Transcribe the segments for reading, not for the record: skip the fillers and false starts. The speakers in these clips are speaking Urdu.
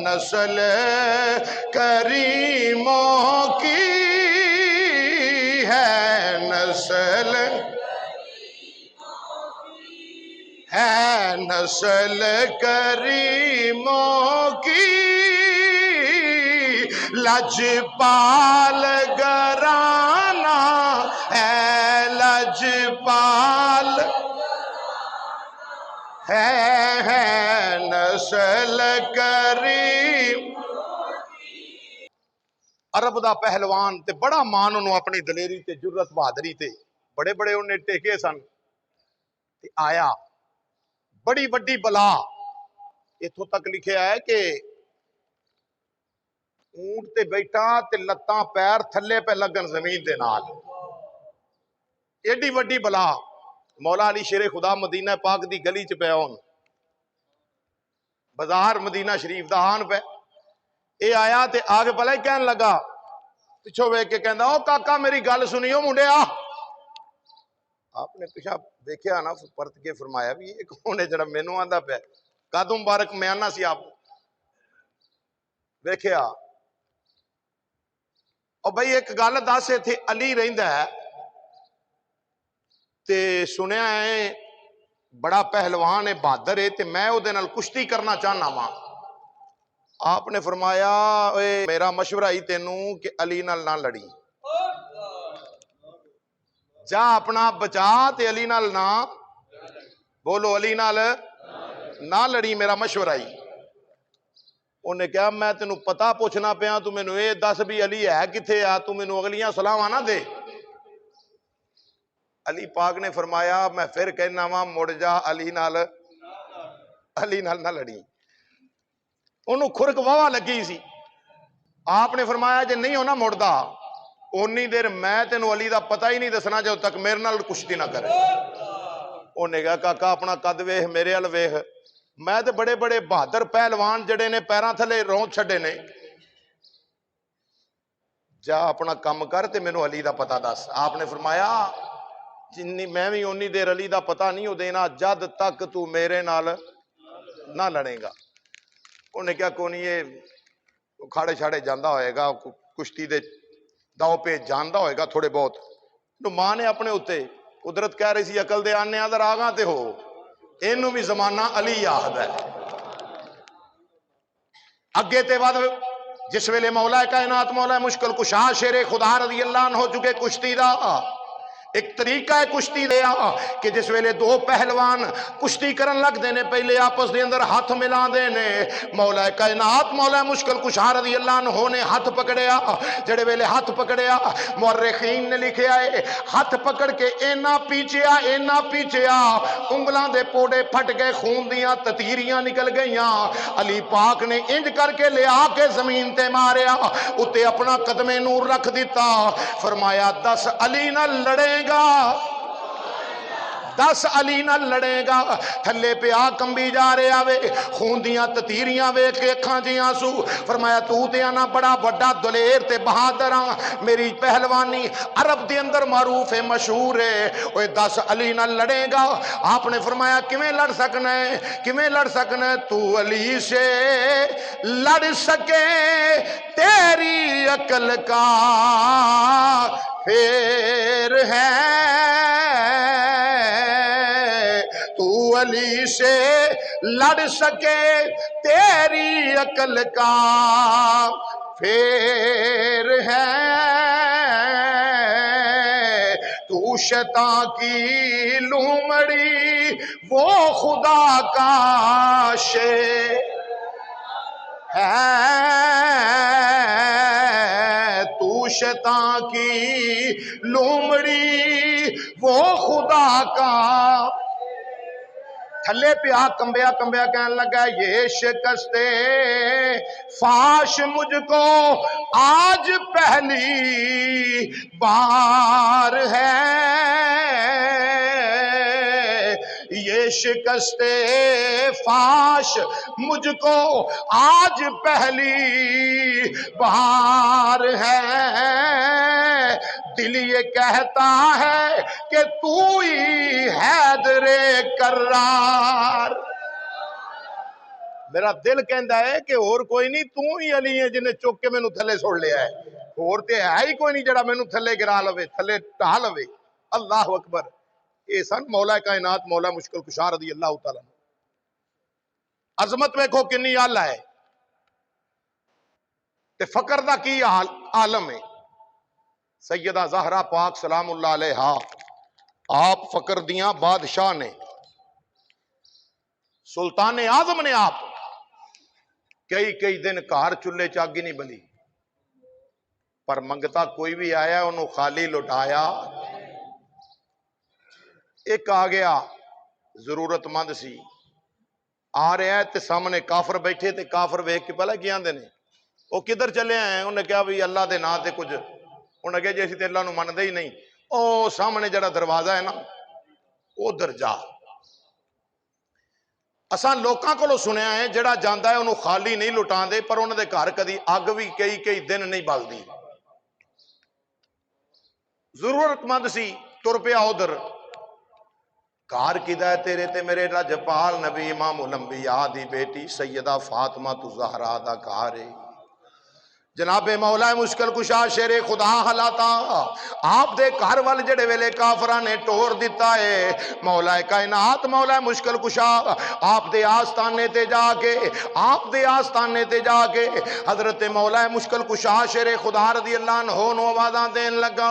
نسل کریموں کی ہے نسل نسل کریموں کی لجپال گرانا ہے لجپال ہے نسل کریم عرب دا پہلوان تے بڑا مان انہوں اپنی دلیری تے جرت بہادری تے بڑے بڑے انہیں ٹیکے سن تے آیا بڑی بڑی بلا اتھوں تک لکھیا ہے کہ اونٹ تے بیٹھا تے لتاں پیر تھلے پہ لگن زمین دے نال ایڈی وڈی بلا مولا علی شیر خدا مدینہ پاک دی گلی چ پہ ہون بازار مدینہ شریف دا آن پہ اے آیا تے آگے پہلے کہن لگا پچھو ویک کے کہندا او کاکا میری گل سنیو منڈیا آپ نے پیچھا دیکھیا نا پرت کے فرمایا بھی یہ کون ہے جڑا مینوں آندا پیا کدو مبارک میں آنا سی آپ دیکھیا اور بھائی ایک گل دس تھے علی رہندا ہے تے سنیا ہے بڑا پہلوان ہے بہادر ہے تے میں او دے نال کشتی کرنا چاہنا وا آپ نے فرمایا اے میرا مشورہ ہی تینوں کہ علی نال نہ لڑی جا اپنا بچا تے علی نال نہ بولو علی نال نہ لڑی میرا مشورہ ہی انہیں کہا میں تینوں پتا پوچھنا پیا تو مینوں اے دس بھی علی ہے کتھے آ تو مینوں اگلیاں سلاواں نہ دے علی پاک نے فرمایا میں پھر کہنا وا مڑ جا علی نال نہ لڑی انہوں خرک واہ لگی سی آپ نے فرمایا جے نہیں ہونا مڑدا اونی دیر میں تینوں علی دا پتہ ہی نہیں دسنا جب تک میرے نال کشتی نہ کرے انہیں کہا کاکا اپنا قد ویکھ میرے ال ویکھ میں تے بڑے بڑے بہادر پہلوان جڑے نے پیراں تھلے رون چھڈے نے جا اپنا کم کر تے مینوں علی دا پتہ دس آپ نے فرمایا جنی میں بھی اونی دیر علی دا پتہ نہیں ہو دینا جد تک تو میرے نال نہ لڑے گا انہیں کیا کونی یہ کھاڑے چھاڑے جاندہ ہوئے گا کشتی دے داؤ پہ جاندہ ہوئے گا تھوڑے بہت تو ماں نے اپنے ہوتے قدرت کہہ رہی سی عقل دے آنے آدھر آگاں تے ہو اینو بھی زمانہ علی یاد ہے اگے تے بعد جس ویلے مولا کائنات مولا مشکل کشا شیر خدا رضی اللہ عنہ ہو چکے کشتی دا ایک طریقہ ہے کشتی دیا کہ جس ویلے دو پہلوان کشتی کرن لگ دینے پہلے آپس دے اندر ہاتھ ملا دینے مولا کائنات مولا مشکل کشا رضی اللہ عنہ نے ہاتھ پکڑیا جڑے ویلے ہاتھ پکڑیا مورخین نے لکھیا ہے ہاتھ پکڑ کے اینا پیچھیا انگلاں دے پوڑے پھٹ گئے خون دیاں تتیریاں نکل گئیاں علی پاک نے انج کر کے لے آ کے زمین تے ماریا اتے اپنا قدم نور رکھ دیتا فرمایا 10 علی نہ لڑے گا 10 علی نہ لڑے گا تھلے پہ آ کمبی جا رہے آوے خون دیاں تتیریاں وے کے اکھاں جی آنسو فرمایا تو تے آنا بڑا بڑا دلیر تے بہادر میری پہلوانی عرب دے اندر معروف ہے مشہور ہے اوے 10 علی نہ لڑے گا آپ نے فرمایا کیویں لڑ سکنا ہے تو علی سے لڑ سکے تیری عقل کا پھر ہے تو علی سے لڑ سکے تیری عقل کا پھر ہے تو شیطان کی لومڑی وہ خدا کا شیر ہے تو شیطان کی لومڑی وہ خدا کا تھلے پہ آ کمبیا کہنے لگا یہ شکست فاش مجھ کو آج پہلی بار ہے یہ شکست فاش مجھ کو آج پہلی بار ہے دل یہ کہتا ہے کہ تو ہی حیدر کرار میرا دل کہندا ہے کہ اور کوئی نہیں، تو ہی علی ہے جنہیں چک کے مینوں تھلے سڑ لیا ہے، اور تے ہے ہی کوئی نہیں جڑا مینوں تھلے گرا لوے، تھلے ٹھا لوے۔ اللہ اکبر۔ اے سن مولا کائنات مولا مشکل کشا رضی اللہ تعالیٰ۔ عظمت ویکھو کنی اعلی ہے تے فقر دا کی عالم ہے۔ سیدہ زہرا پاک سلام اللہ علیہا آپ فقر دیاں بادشاہ نے، سلطان اعظم نے، آپ کئی دن کار چولہے چاگی نہیں بلی، پر منگتا کوئی بھی آیا انہوں خالی لٹایا۔ ایک آ گیا ضرورت مند سی، آ رہا ہے تے سامنے کافر بیٹھے، تے کافر ویکھ کے پہلا کی آندے نے، وہ کدھر چلے آئے ہیں؟ انہوں نے کہا بھی اللہ دے نا تے کچھ، انہوں نے کہا جی اسی تے اللہ نو مندے ہی نہیں، او سامنے جڑا دروازہ ہے نا ادھر جا۔ اساں لوکاں کولوں سنیا ہے جڑا جاندا ہے انہوں خالی نہیں لٹان دے، پر انہوں دے گھر کدی اگ بھی کئی دن نہیں بلدی۔ ضرورت مند سی، تر پیا ادھر۔ کار کدا ہے؟ تیرے تے میرے لجپال نبی امام الانبیاء دی بیٹی سیدہ فاطمہ زہرا دا کار ہے۔ جناب مولا مشکل کشا شیر خدا حالاتا آپ دے گھر وال جڑے ویلے کافراں نے ٹور دیتا ہے، مولا کائنات مولا مشکل کشا آپ دے آستانے تے جا کے، آپ دے آستانے تے جا کے حضرت مولا مشکل کشا شیر خدا رضی اللہ عنہ نو آوازاں دین لگا۔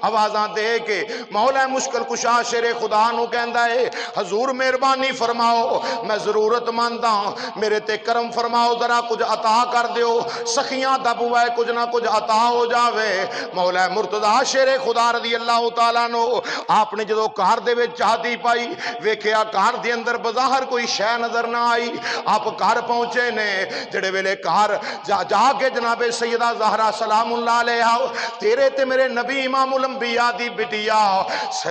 آوازاں دے کے مولا مشکل کشا شیر خدا نو کہندا ہے حضور مہربانی فرماؤ، میں ضرورت مند ہاں، میرے تے کرم فرماؤ، ذرا کچھ عطا کر دیو، سخیاں دبو ہے کچھ نہ کچھ عطا ہو جاوے۔ مولا مرتضی شیر خدا رضی اللہ تعالیٰ نو آپ نے جدو کار دے وچ چاہتی پائی، ویکھیا کار دے اندر بظاہر کوئی شے نظر نہ آئی۔ آپ کار پہنچے نے، جڑے ویلے کار جا کے جناب سیدہ زہرا سلام اللہ علیہا تیرے تے میرے نبی امام الانبیاء دی بٹیا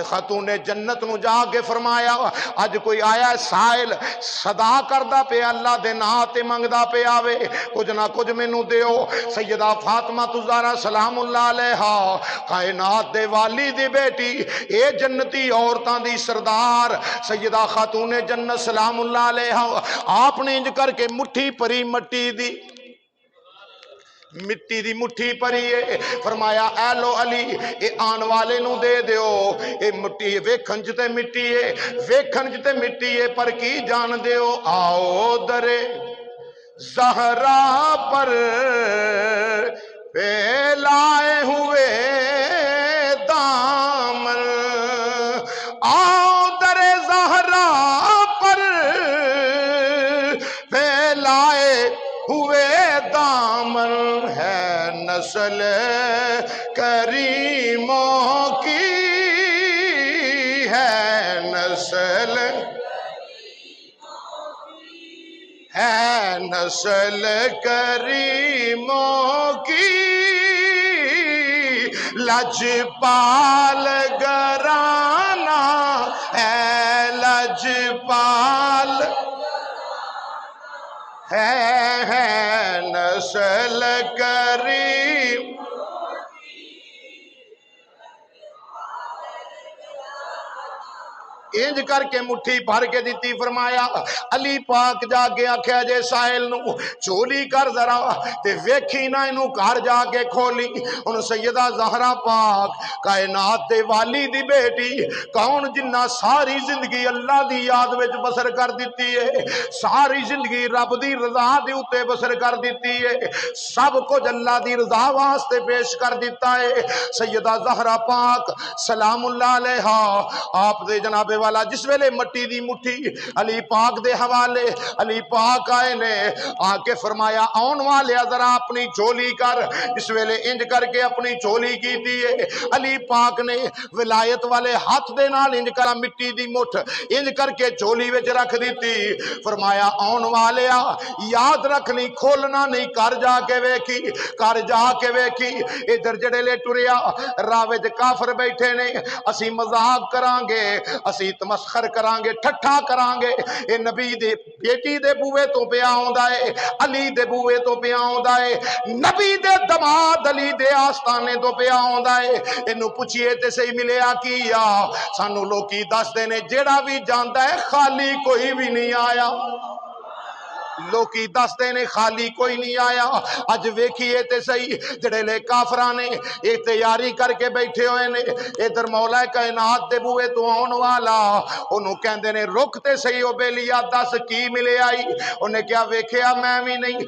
خاتون جنت نو جا کے فرمایا اج کوئی آیا ہے سائل صدا کردہ پہ اللہ دے نا تے منگدا پہ آوے، کچھ نہ کچھ مینوں دیو۔ سیدہ فاطمہ زہرا سلام اللہ علیہا کائنات دے والی دی بیٹی، اے جنتی عورتاں دی سردار سیدہ خاتون جنت سلام اللہ علیہا آپ نے انج کر کے مٹھی پری مٹی دی مٹھی پری ہے، فرمایا اے لو علی اے آن والے نو دے دیو، اے مٹی ویکھن جتے مٹی ہے، ویکھن جتے مٹی ہے، پر کی جان دیو آؤ درے زہرا پر پھیلائے ہوئے دامن، آؤ در زہرا پر پھیلائے ہوئے دامن، ہے نسل کریموں کی، ہے نسل ہے نسل کریموں کی، لجپال گرانا ہے، لجپال ہے نسل کریم۔ انج کر کے مٹھی بھر کے دیتی، فرمایا علی پاک جا کے آکھیا جے سائل نو چولی کر ذرا تے ویکھی نہ اینو گھر جا کے کھولی۔ ان سیدہ زہرا پاک کائنات دے والی دی بیٹی کون جنہ ساری زندگی اللہ دی یاد وچ بسر کر دیتی ہے، ساری زندگی رب دی رضا دے اوتے بسر کر دیتی ہے، سب کچھ اللہ دی رضا واسطے پیش کر دیتا ہے۔ سیدہ زہرا پاک سلام اللہ علیہا آپ دے جناب والا جس ویلے مٹی دی مٹھی علی پاک دے حوالے، علی پاک آئے نے آ کے فرمایا آن والے ذرا اپنی چولی کر، اس ویلے انج کر کے اپنی چولی کی دیئے۔ علی پاک نے ولایت والے ہاتھ دے نال انج کرا مٹی دی مٹھ انج کر کے چولی وچ رکھ دیتی، فرمایا آن والے یاد رکھنی کھولنا نہیں، کر جا کے ویکھی، کر جا کے ویکھی ادھر جڑے لے ٹریا راہ وچ کافر بیٹھے نے، اسی مذاق کران گے، اسی تمسخر کران گے، ٹھٹھا کران گے، اے نبی دے بیٹی دے بوئے تو پہ آوندا ہے، علی دے بوئے تو پہ آوندا ہے، نبی دے دماد علی دے آستانے تو پہ آوندا ہے، انہوں پوچھئے تے صحیح ملیا کیا؟ سانو لوکی دس دینے جیڑا بھی جانتا ہے خالی کوئی بھی نہیں آیا۔ ਲੋਕੀ ਦੱਸਦੇ ਨੇ ਖਾਲੀ ਕੋਈ ਨਹੀਂ ਆਇਆ। ਅੱਜ ਵੇਖੀਏ ਤੇ ਸਹੀ ਜਿਹੜੇ ਲੈ ਕਾਫਰਾਂ ਨੇ ਇਹ ਤਿਆਰੀ ਕਰਕੇ ਬੈਠੇ ਹੋਏ ਨੇ, ਇਧਰ ਮੌਲਾ ਕਾਇਨਾਤ ਦੇ ਬੂਹੇ ਤੋਂ ਆਉਣ ਵਾਲਾ, ਉਹਨੂੰ ਕਹਿੰਦੇ ਨੇ ਰੁਕ ਤੇ ਸਹੀ ਉਹ ਬੇਲੀਆ ਦੱਸ ਕੀ ਮਿਲਿਆ ਈ। ਉਹਨੇ ਕਿਹਾ ਵੇਖਿਆ ਮੈਂ ਵੀ ਨਹੀਂ,